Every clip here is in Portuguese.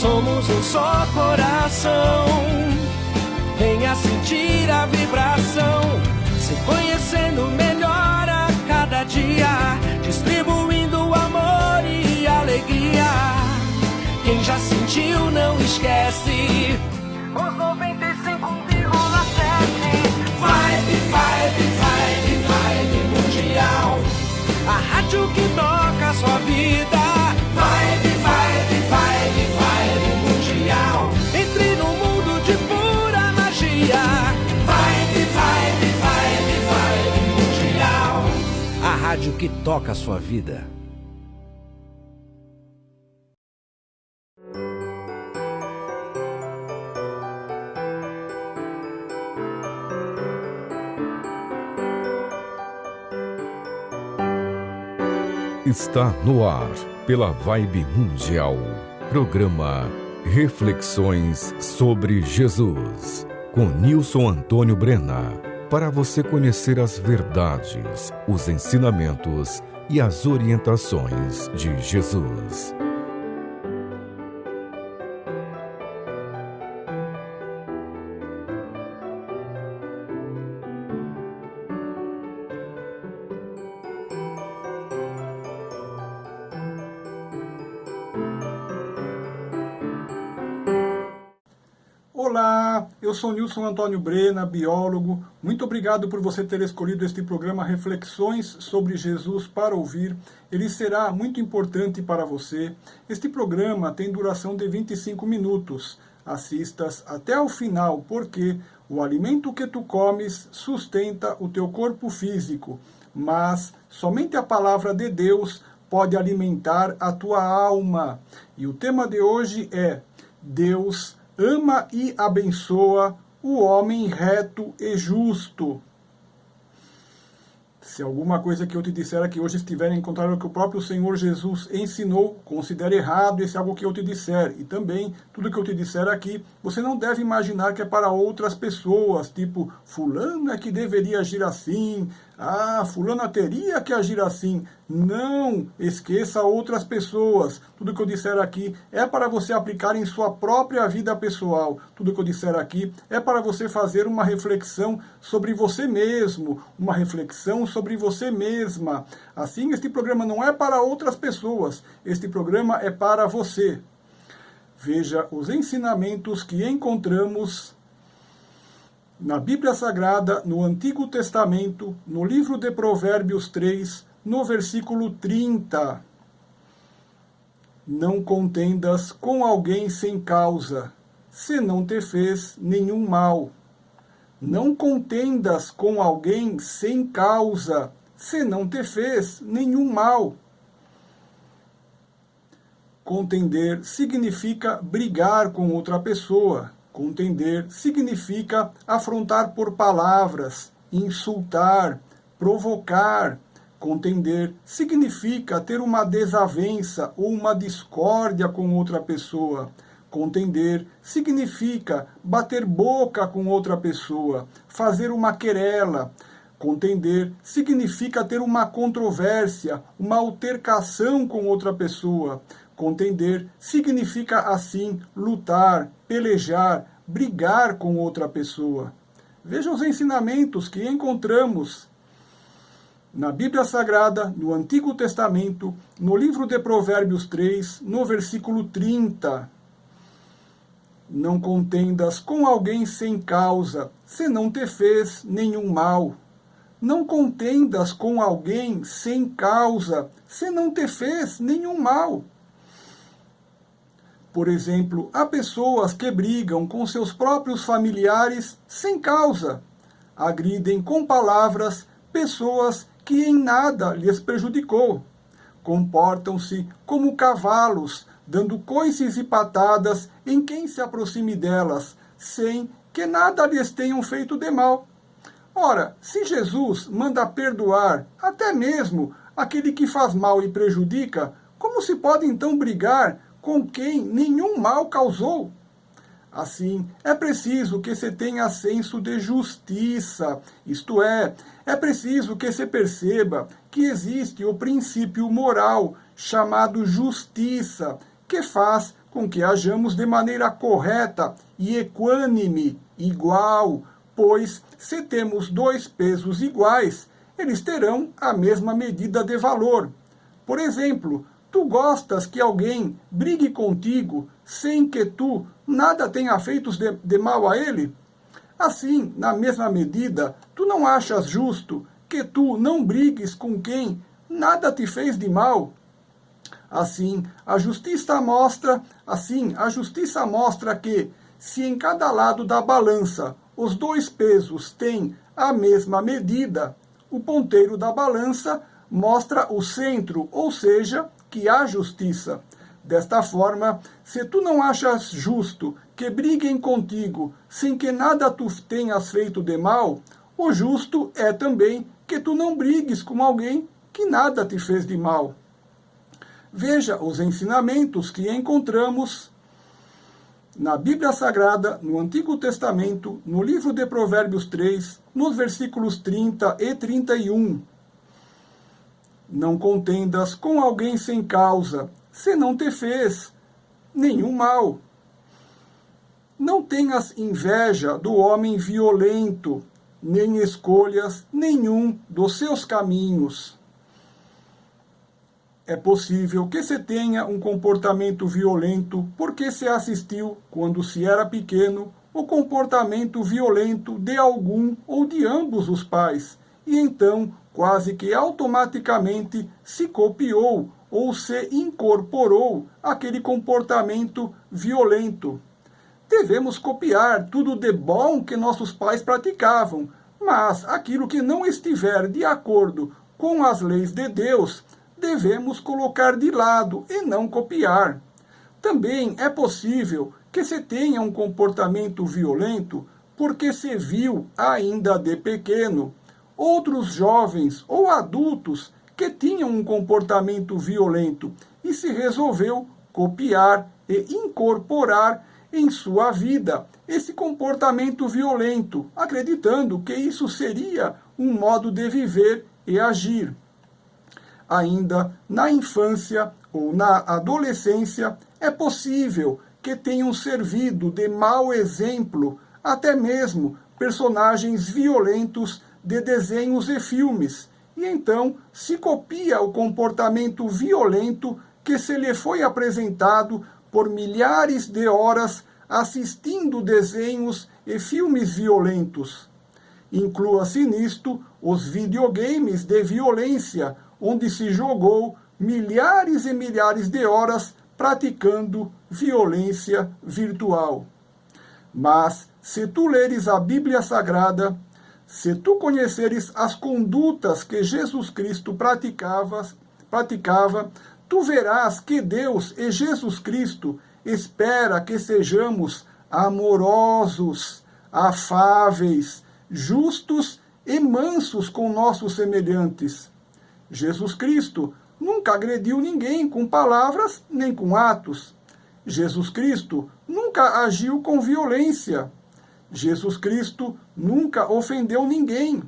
somos um só coração. Venha sentir a vibração, se conhecendo melhor a cada dia, distribuindo amor e alegria. Quem já sentiu não esquece. Os 95,7 Vibe Mundial, a rádio que toca a sua vida. Vibe Mundial, entre no mundo de pura magia. Vibe Mundial, a rádio que toca a sua vida. Está no ar, pela Vibe Mundial, programa Reflexões sobre Jesus, com Nilson Antônio Brena, para você conhecer as verdades, os ensinamentos e as orientações de Jesus. Olá, eu sou Nilson Antônio Brena, biólogo. Muito obrigado por você ter escolhido este programa Reflexões sobre Jesus para ouvir. Ele será muito importante para você. Este programa tem duração de 25 minutos. Assistas até o final, porque o alimento que tu comes sustenta o teu corpo físico, mas somente a palavra de Deus pode alimentar a tua alma. E o tema de hoje é: Deus ama e abençoa o homem reto e justo. Se alguma coisa que eu te disser aqui hoje estiver em contrário ao que o próprio Senhor Jesus ensinou, considere errado esse algo que eu te disser. E também, tudo que eu te disser aqui, você não deve imaginar que é para outras pessoas, tipo, fulano é que deveria agir assim, fulana teria que agir assim. Não esqueça outras pessoas. Tudo que eu disser aqui é para você aplicar em sua própria vida pessoal. Tudo que eu disser aqui é para você fazer uma reflexão sobre você mesmo, uma reflexão sobre você mesma. Assim, este programa não é para outras pessoas, este programa é para você. Veja os ensinamentos que encontramos na Bíblia Sagrada, no Antigo Testamento, no livro de Provérbios 3, no versículo 30. Não contendas com alguém sem causa, se não te fez nenhum mal. Não contendas com alguém sem causa, se não te fez nenhum mal. Contender significa brigar com outra pessoa. Contender significa afrontar por palavras, insultar, provocar. Contender significa ter uma desavença ou uma discórdia com outra pessoa. Contender significa bater boca com outra pessoa, fazer uma querela. Contender significa ter uma controvérsia, uma altercação com outra pessoa. Contender significa, assim, lutar, pelejar, brigar com outra pessoa. Veja os ensinamentos que encontramos na Bíblia Sagrada, no Antigo Testamento, no livro de Provérbios 3, no versículo 30. Não contendas com alguém sem causa, se não te fez nenhum mal. Não contendas com alguém sem causa, se não te fez nenhum mal. Por exemplo, há pessoas que brigam com seus próprios familiares sem causa. Agridem com palavras pessoas que em nada lhes prejudicou. Comportam-se como cavalos, dando coices e patadas em quem se aproxime delas, sem que nada lhes tenham feito de mal. Ora, se Jesus manda perdoar até mesmo aquele que faz mal e prejudica, como se pode então brigar com quem nenhum mal causou? Assim, é preciso que se tenha senso de justiça, isto é preciso que se perceba que existe o princípio moral chamado justiça, que faz com que hajamos de maneira correta e equânime, igual, pois se temos dois pesos iguais, eles terão a mesma medida de valor. Por exemplo, tu gostas que alguém brigue contigo sem que tu nada tenha feito de mal a ele? Assim, na mesma medida, tu não achas justo que tu não brigues com quem nada te fez de mal? Assim, a justiça mostra que, se em cada lado da balança os dois pesos têm a mesma medida, o ponteiro da balança mostra o centro, ou seja, que há justiça. Desta forma, se tu não achas justo que briguem contigo sem que nada tu tenhas feito de mal, o justo é também que tu não brigues com alguém que nada te fez de mal. Veja os ensinamentos que encontramos na Bíblia Sagrada, no Antigo Testamento, no livro de Provérbios 3, nos versículos 30 e 31. Não contendas com alguém sem causa, se não te fez nenhum mal. Não tenhas inveja do homem violento, nem escolhas nenhum dos seus caminhos. É possível que se tenha um comportamento violento porque se assistiu, quando se era pequeno, o comportamento violento de algum ou de ambos os pais, e então, quase que automaticamente, se copiou ou se incorporou aquele comportamento violento. Devemos copiar tudo de bom que nossos pais praticavam, mas aquilo que não estiver de acordo com as leis de Deus, devemos colocar de lado e não copiar. Também é possível que se tenha um comportamento violento porque se viu ainda de pequeno outros jovens ou adultos que tinham um comportamento violento e se resolveu copiar e incorporar em sua vida esse comportamento violento, acreditando que isso seria um modo de viver e agir. Ainda na infância ou na adolescência, é possível que tenham servido de mau exemplo até mesmo personagens violentos de desenhos e filmes, e então se copia o comportamento violento que se lhe foi apresentado por milhares de horas assistindo desenhos e filmes violentos. Inclua-se nisto os videogames de violência, onde se jogou milhares e milhares de horas praticando violência virtual. Mas, se tu leres a Bíblia Sagrada, se tu conheceres as condutas que Jesus Cristo praticava, tu verás que Deus e Jesus Cristo espera que sejamos amorosos, afáveis, justos e mansos com nossos semelhantes. Jesus Cristo nunca agrediu ninguém com palavras nem com atos. Jesus Cristo nunca agiu com violência. Jesus Cristo nunca ofendeu ninguém.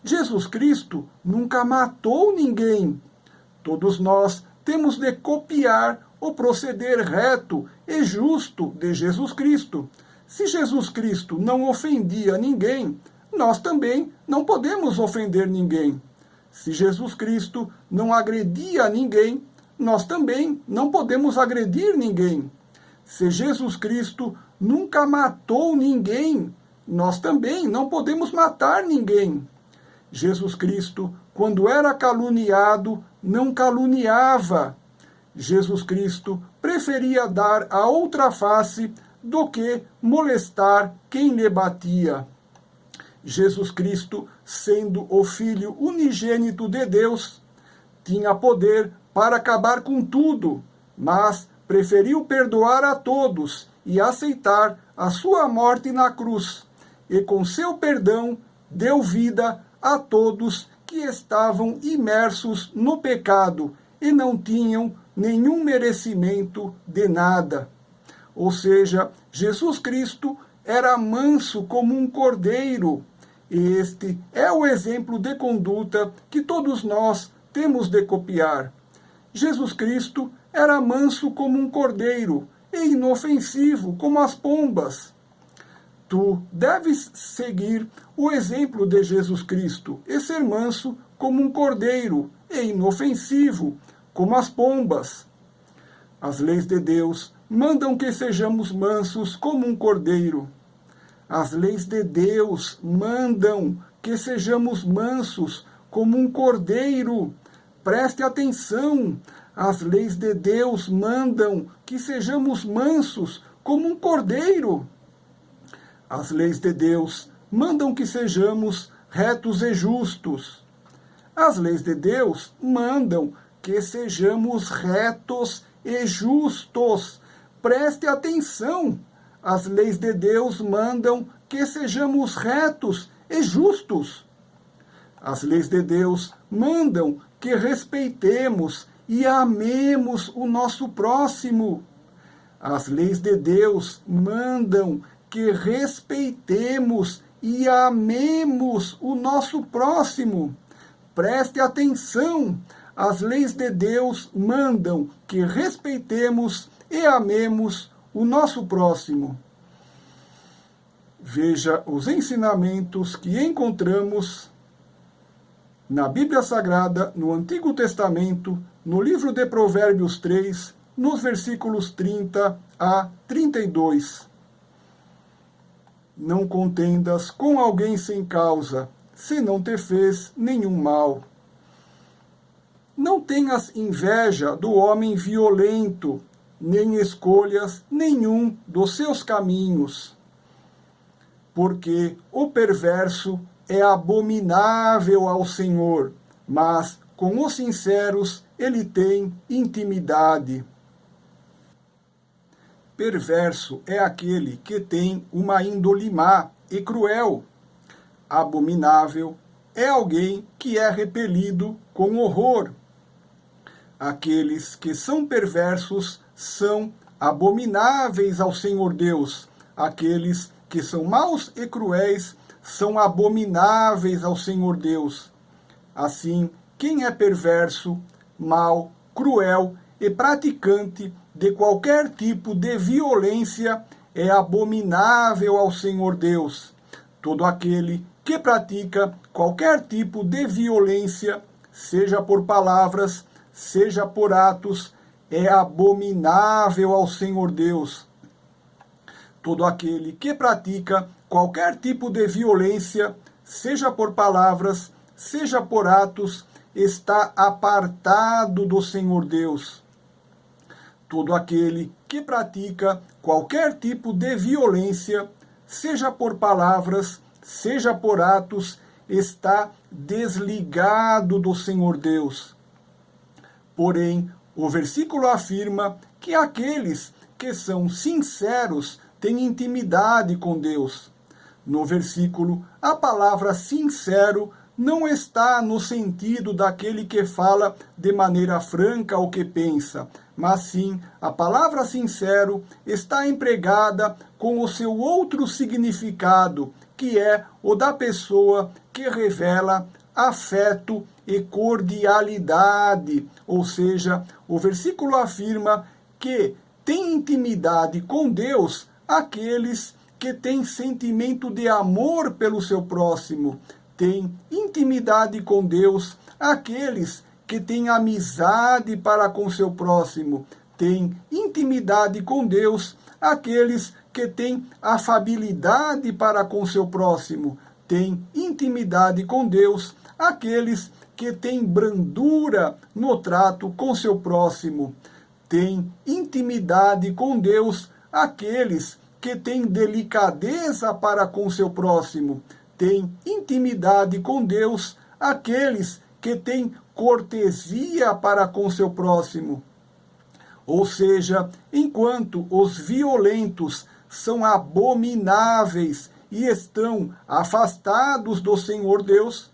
Jesus Cristo nunca matou ninguém. Todos nós temos de copiar o proceder reto e justo de Jesus Cristo. Se Jesus Cristo não ofendia ninguém, nós também não podemos ofender ninguém. Se Jesus Cristo não agredia ninguém, nós também não podemos agredir ninguém. Se Jesus Cristo nunca matou ninguém, nós também não podemos matar ninguém. Jesus Cristo, quando era caluniado, não caluniava. Jesus Cristo preferia dar a outra face do que molestar quem lhe batia. Jesus Cristo, sendo o Filho unigênito de Deus, tinha poder para acabar com tudo, mas preferiu perdoar a todos e aceitar a sua morte na cruz, e com seu perdão deu vida a todos que estavam imersos no pecado e não tinham nenhum merecimento de nada. Ou seja, Jesus Cristo era manso como um cordeiro. Este é o exemplo de conduta que todos nós temos de copiar. Jesus Cristo era manso como um cordeiro, e inofensivo como as pombas. Tu deves seguir o exemplo de Jesus Cristo e ser manso como um cordeiro e inofensivo como as pombas. As leis de Deus mandam que sejamos mansos como um cordeiro. As leis de Deus mandam que sejamos mansos como um cordeiro. Preste atenção, as leis de Deus mandam que sejamos mansos como um cordeiro. As leis de Deus mandam que sejamos retos e justos. As leis de Deus mandam que sejamos retos e justos. Preste atenção, as leis de Deus mandam que sejamos retos e justos. As leis de Deus mandam que respeitemos e amemos o nosso próximo. As leis de Deus mandam que respeitemos e amemos o nosso próximo. Preste atenção, as leis de Deus mandam que respeitemos e amemos o nosso próximo. Veja os ensinamentos que encontramos na Bíblia Sagrada, no Antigo Testamento, no livro de Provérbios 3, nos versículos 30 a 32. Não contendas com alguém sem causa, se não te fez nenhum mal. Não tenhas inveja do homem violento, nem escolhas nenhum dos seus caminhos. Porque o perverso é abominável ao Senhor, mas com os sinceros ele tem intimidade. Perverso é aquele que tem uma índole má e cruel. Abominável é alguém que é repelido com horror. Aqueles que são perversos são abomináveis ao Senhor Deus. Aqueles que são maus e cruéis são abomináveis ao Senhor Deus. Assim, quem é perverso, mau, cruel e praticante de qualquer tipo de violência é abominável ao Senhor Deus. Todo aquele que pratica qualquer tipo de violência, seja por palavras, seja por atos, é abominável ao Senhor Deus. Todo aquele que pratica qualquer tipo de violência, seja por palavras, seja por atos, está apartado do Senhor Deus. Todo aquele que pratica qualquer tipo de violência, seja por palavras, seja por atos, está desligado do Senhor Deus. Porém, o versículo afirma que aqueles que são sinceros têm intimidade com Deus. No versículo, a palavra sincero não está no sentido daquele que fala de maneira franca o que pensa, mas sim a palavra sincero está empregada com o seu outro significado, que é o da pessoa que revela afeto e cordialidade. Ou seja, o versículo afirma que tem intimidade com Deus aqueles que têm sentimento de amor pelo seu próximo. Tem intimidade com Deus aqueles que têm amizade para com seu próximo. Tem intimidade com Deus aqueles que têm afabilidade para com seu próximo. Tem intimidade com Deus aqueles que têm brandura no trato com seu próximo. Tem intimidade com Deus aqueles que têm delicadeza para com seu próximo. Tem intimidade com Deus aqueles que têm cortesia para com seu próximo. Ou seja, enquanto os violentos são abomináveis e estão afastados do Senhor Deus,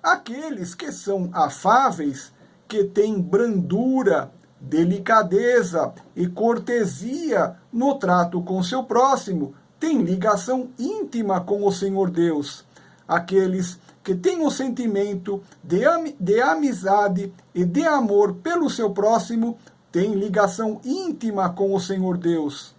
aqueles que são afáveis, que têm brandura, delicadeza e cortesia no trato com seu próximo, têm ligação íntima com o Senhor Deus. Aqueles que têm o sentimento de amizade e de amor pelo seu próximo tem ligação íntima com o Senhor Deus.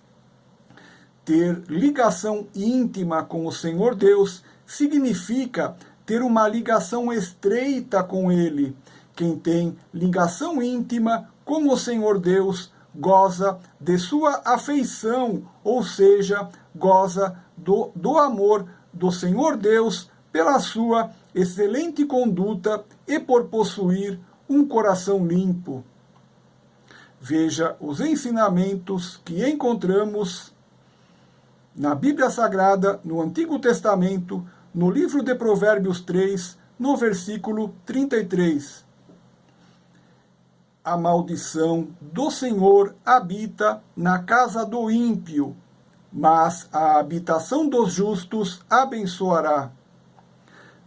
Ter ligação íntima com o Senhor Deus significa ter uma ligação estreita com Ele. Quem tem ligação íntima com o Senhor Deus goza de sua afeição, ou seja, goza do amor do Senhor Deus pela sua excelente conduta e por possuir um coração limpo. Veja os ensinamentos que encontramos na Bíblia Sagrada, no Antigo Testamento, no livro de Provérbios 3, no versículo 33. A maldição do Senhor habita na casa do ímpio, mas a habitação dos justos abençoará.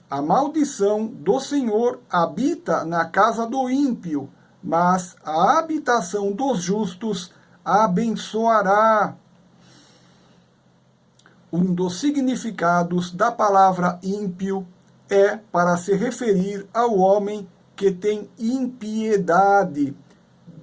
A maldição do Senhor habita na casa do ímpio, mas a habitação dos justos abençoará. Um dos significados da palavra ímpio é para se referir ao homem que tem impiedade,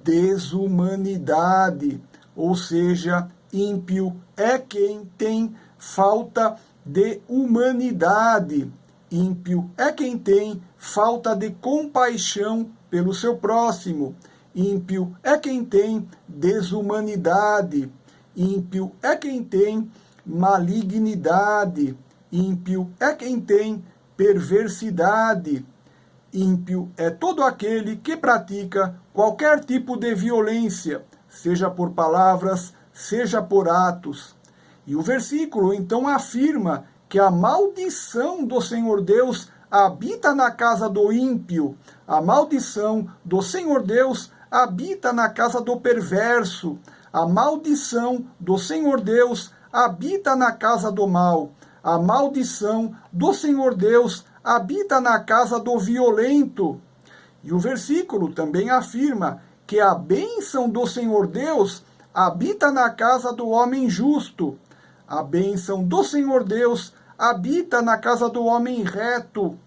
desumanidade, ou seja, ímpio é quem tem falta de humanidade. Ímpio é quem tem falta de compaixão pelo seu próximo. Ímpio é quem tem desumanidade. Ímpio é quem tem malignidade. Ímpio é quem tem perversidade. Ímpio é todo aquele que pratica qualquer tipo de violência, seja por palavras, seja por atos. E o versículo então afirma que a maldição do Senhor Deus habita na casa do ímpio. A maldição do Senhor Deus habita na casa do perverso. A maldição do Senhor Deus habita na casa do mal. A maldição do Senhor Deus habita na casa do violento. E o versículo também afirma que a bênção do Senhor Deus habita na casa do homem justo. A bênção do Senhor Deus habita na casa do homem reto.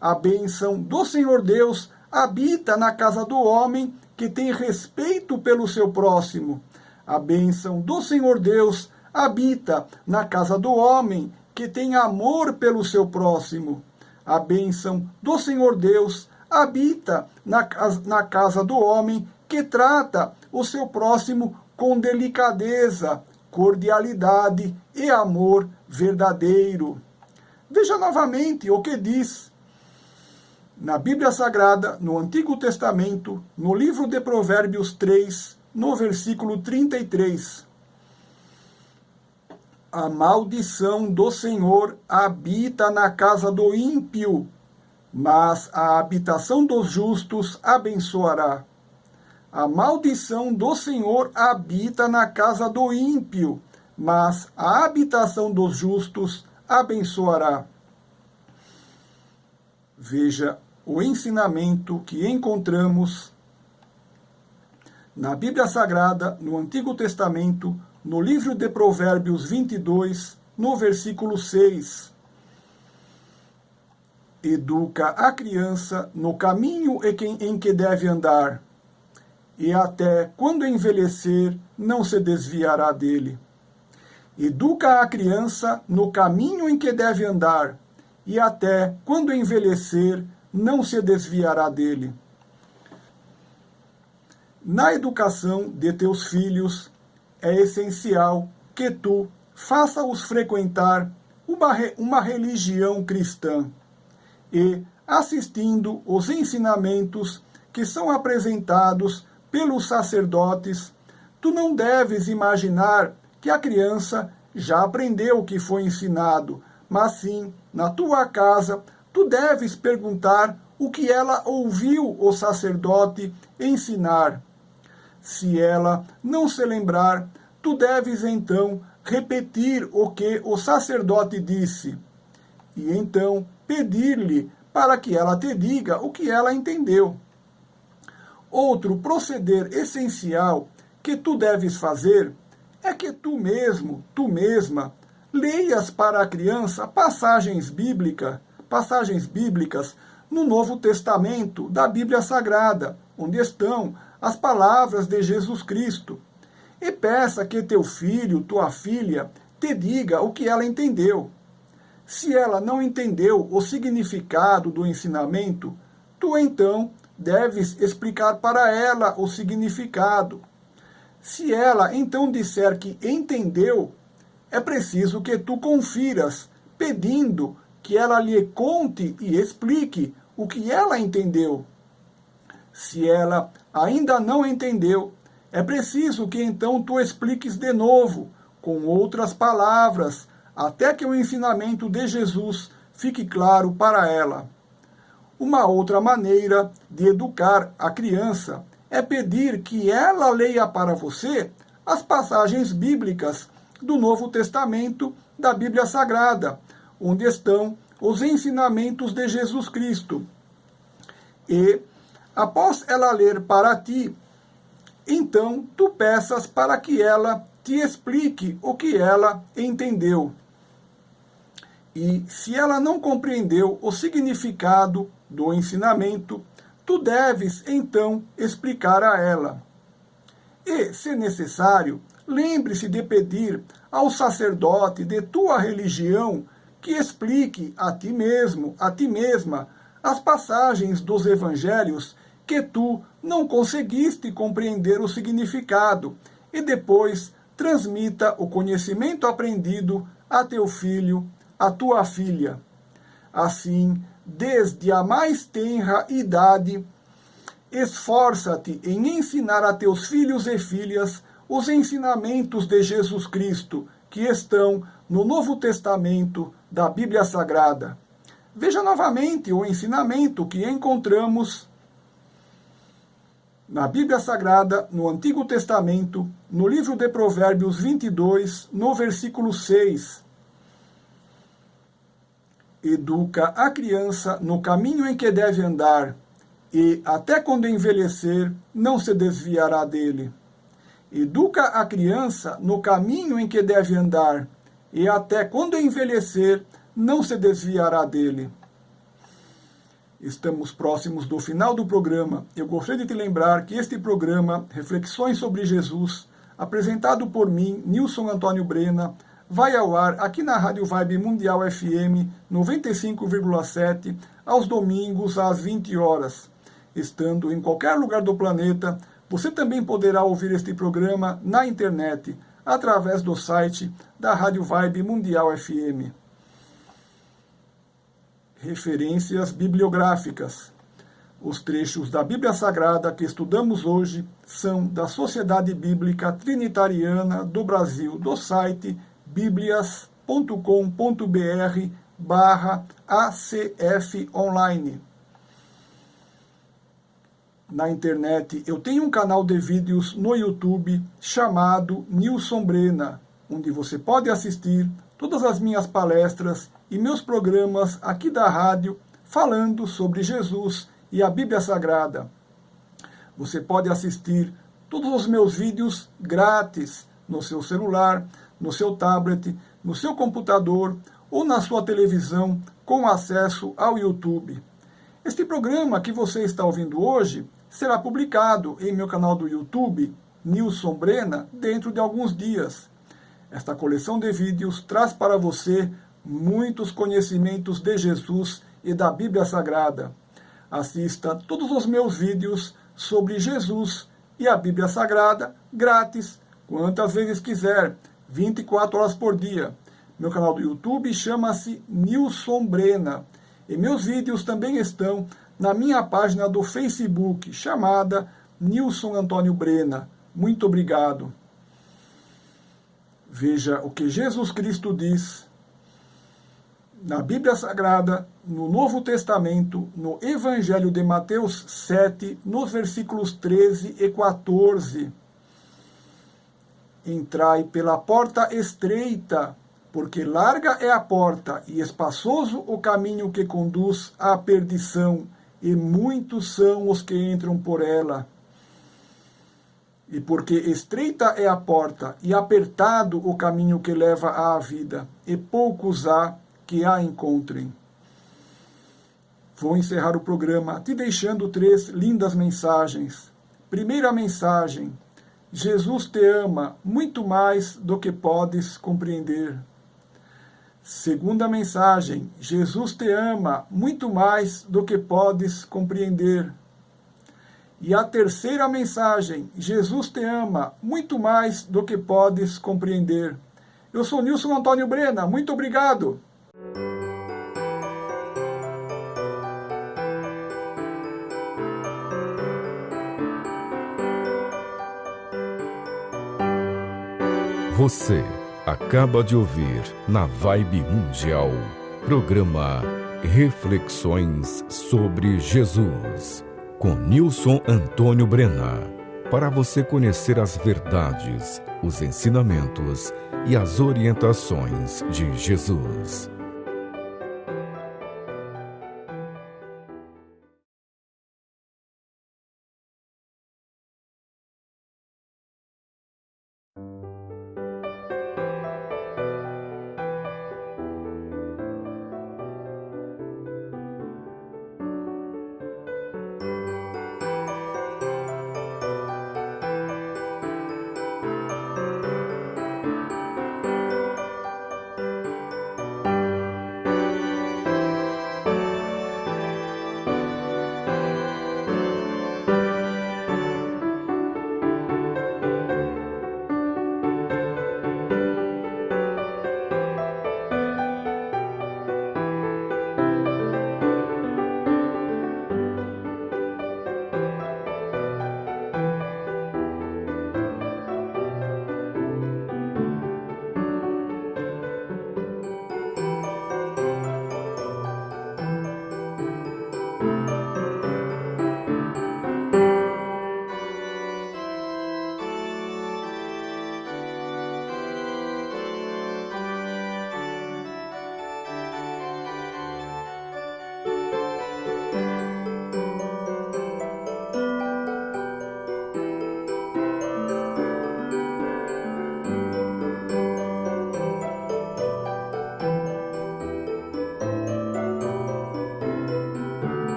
A bênção do Senhor Deus habita na casa do homem que tem respeito pelo seu próximo. A bênção do Senhor Deus habita na casa do homem que tem amor pelo seu próximo. A bênção do Senhor Deus habita na casa do homem que trata o seu próximo com delicadeza, cordialidade e amor verdadeiro. Veja novamente o que diz na Bíblia Sagrada, no Antigo Testamento, no livro de Provérbios 3, no versículo 33. A maldição do Senhor habita na casa do ímpio, mas a habitação dos justos abençoará. A maldição do Senhor habita na casa do ímpio, mas a habitação dos justos abençoará. Veja o ensinamento que encontramos na Bíblia Sagrada, no Antigo Testamento, no livro de Provérbios 22, no versículo 6. Educa a criança no caminho em que deve andar, e até quando envelhecer não se desviará dele. Educa a criança no caminho em que deve andar, e até quando envelhecer não se desviará dele. Na educação de teus filhos, é essencial que tu faça-os frequentar uma religião cristã e, assistindo os ensinamentos que são apresentados pelos sacerdotes, tu não deves imaginar que a criança já aprendeu o que foi ensinado, mas sim, na tua casa, tu deves perguntar o que ela ouviu o sacerdote ensinar. Se ela não se lembrar, tu deves então repetir o que o sacerdote disse, e então pedir-lhe para que ela te diga o que ela entendeu. Outro proceder essencial que tu deves fazer é que tu mesmo, tu mesma, leias para a criança passagens bíblicas no Novo Testamento da Bíblia Sagrada, onde estão as palavras de Jesus Cristo. E peça que teu filho, tua filha, te diga o que ela entendeu. Se ela não entendeu o significado do ensinamento, tu então deves explicar para ela o significado. Se ela então disser que entendeu, é preciso que tu confiras, pedindo que ela lhe conte e explique o que ela entendeu. Se ela ainda não entendeu, é preciso que então tu expliques de novo, com outras palavras, até que o ensinamento de Jesus fique claro para ela. Uma outra maneira de educar a criança é pedir que ela leia para você as passagens bíblicas do Novo Testamento da Bíblia Sagrada, onde estão os ensinamentos de Jesus Cristo. E, após ela ler para ti, então tu peças para que ela te explique o que ela entendeu. E se ela não compreendeu o significado do ensinamento, tu deves então explicar a ela. E, se necessário, lembre-se de pedir ao sacerdote de tua religião que explique a ti mesmo, a ti mesma, as passagens dos evangelhos que tu não conseguiste compreender o significado e depois transmita o conhecimento aprendido a teu filho, a tua filha. Assim, desde a mais tenra idade, esforça-te em ensinar a teus filhos e filhas os ensinamentos de Jesus Cristo, que estão no Novo Testamento da Bíblia Sagrada. Veja novamente o ensinamento que encontramos na Bíblia Sagrada, no Antigo Testamento, no livro de Provérbios 22, no versículo 6. Educa a criança no caminho em que deve andar, e até quando envelhecer, não se desviará dele. Educa a criança no caminho em que deve andar, e até quando envelhecer, não se desviará dele. Estamos próximos do final do programa. Eu gostaria de te lembrar que este programa, Reflexões sobre Jesus, apresentado por mim, Nilson Antônio Brena, vai ao ar aqui na Rádio Vibe Mundial FM 95,7, aos domingos às 20 horas. Estando em qualquer lugar do planeta, você também poderá ouvir este programa na internet, através do site da Rádio Vibe Mundial FM. Referências bibliográficas. Os trechos da Bíblia Sagrada que estudamos hoje são da Sociedade Bíblica Trinitariana do Brasil, do site biblias.com.br/ACF online. Na internet, eu tenho um canal de vídeos no YouTube chamado Nilson Brena, onde você pode assistir todas as minhas palestras e meus programas aqui da rádio falando sobre Jesus e a Bíblia Sagrada. Você pode assistir todos os meus vídeos grátis no seu celular, no seu tablet, no seu computador ou na sua televisão com acesso ao YouTube. Este programa que você está ouvindo hoje será publicado em meu canal do YouTube, Nilson Brena, dentro de alguns dias. Esta coleção de vídeos traz para você muitos conhecimentos de Jesus e da Bíblia Sagrada. Assista todos os meus vídeos sobre Jesus e a Bíblia Sagrada grátis, quantas vezes quiser, 24 horas por dia. Meu canal do YouTube chama-se Nilson Brena. E meus vídeos também estão na minha página do Facebook, chamada Nilson Antônio Brena. Muito obrigado. Veja o que Jesus Cristo diz na Bíblia Sagrada, no Novo Testamento, no Evangelho de Mateus 7, nos versículos 13 e 14. Entrai pela porta estreita, porque larga é a porta e espaçoso o caminho que conduz à perdição, e muitos são os que entram por ela. E porque estreita é a porta e apertado o caminho que leva à vida, e poucos há que a encontrem. Vou encerrar o programa te deixando 3 lindas mensagens. Primeira mensagem: Jesus te ama muito mais do que podes compreender. Segunda mensagem: Jesus te ama muito mais do que podes compreender. E a terceira mensagem: Jesus te ama muito mais do que podes compreender. Eu sou Nilson Antônio Brena, muito obrigado. Você acaba de ouvir na Vibe Mundial, programa Reflexões sobre Jesus, com Nilson Antônio Brena, para você conhecer as verdades, os ensinamentos e as orientações de Jesus.